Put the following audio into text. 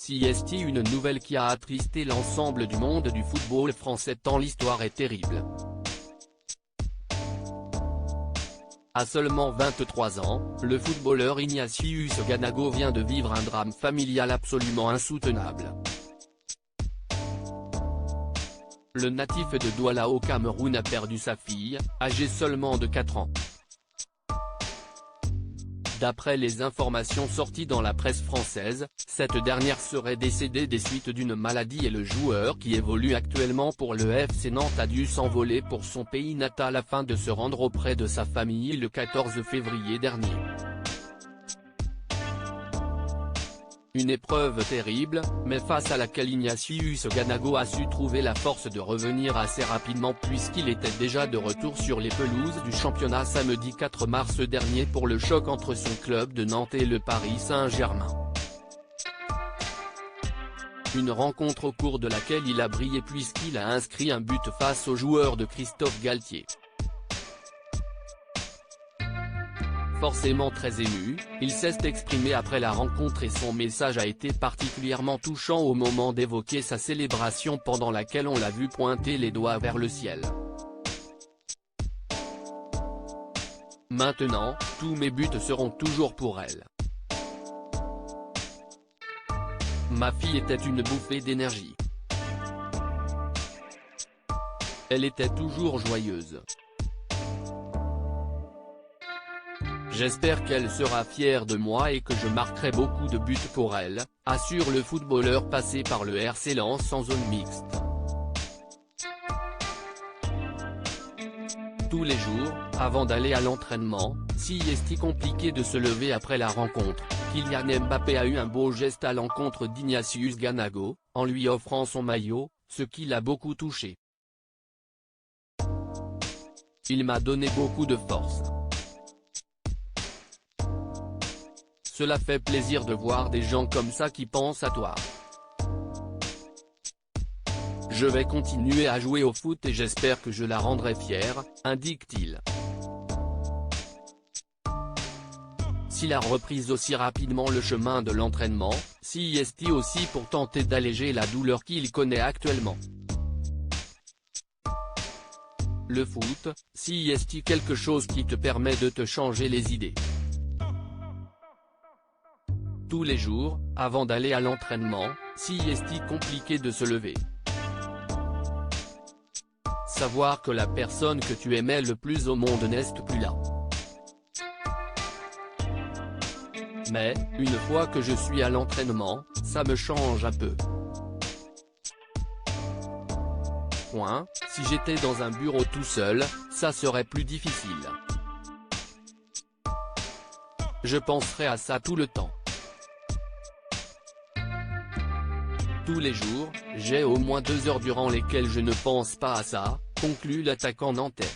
CST, une nouvelle qui a attristé l'ensemble du monde du football français tant l'histoire est terrible. À seulement 23 ans, le footballeur Ignatius Ganago vient de vivre un drame familial absolument insoutenable. Le natif de Douala au Cameroun a perdu sa fille, âgée seulement de 4 ans. D'après les informations sorties dans la presse française, cette dernière serait décédée des suites d'une maladie et le joueur qui évolue actuellement pour le FC Nantes a dû s'envoler pour son pays natal afin de se rendre auprès de sa famille le 14 février dernier. Une épreuve terrible, mais face à laquelle Ignatius Ganago a su trouver la force de revenir assez rapidement puisqu'il était déjà de retour sur les pelouses du championnat samedi 4 mars dernier pour le choc entre son club de Nantes et le Paris Saint-Germain. Une rencontre au cours de laquelle il a brillé puisqu'il a inscrit un but face au joueur de Christophe Galtier. Forcément très ému, il s'est exprimé après la rencontre et son message a été particulièrement touchant au moment d'évoquer sa célébration pendant laquelle on l'a vu pointer les doigts vers le ciel. Maintenant, tous mes buts seront toujours pour elle. Ma fille était une bouffée d'énergie. Elle était toujours joyeuse. J'espère qu'elle sera fière de moi et que je marquerai beaucoup de buts pour elle, assure le footballeur passé par le RC Lens en zone mixte. Tous les jours, avant d'aller à l'entraînement, CST compliqué de se lever après la rencontre, Kylian Mbappé a eu un beau geste à l'encontre d'Ignatius Ganago, en lui offrant son maillot, ce qui l'a beaucoup touché. Il m'a donné beaucoup de force. Cela fait plaisir de voir des gens comme ça qui pensent à toi. Je vais continuer à jouer au foot et j'espère que je la rendrai fière, indique-t-il. S'il a repris aussi rapidement le chemin de l'entraînement, CST aussi pour tenter d'alléger la douleur qu'il connaît actuellement. Le foot, CST quelque chose qui te permet de te changer les idées. Tous les jours, avant d'aller à l'entraînement, CST compliqué de se lever. Savoir que la personne que tu aimais le plus au monde n'est plus là. Mais, une fois que je suis à l'entraînement, ça me change un peu. Si j'étais dans un bureau tout seul, ça serait plus difficile. Je penserais à ça tout le temps. Tous les jours, j'ai au moins 2 heures durant lesquelles je ne pense pas à ça, conclut l'attaquant nantais.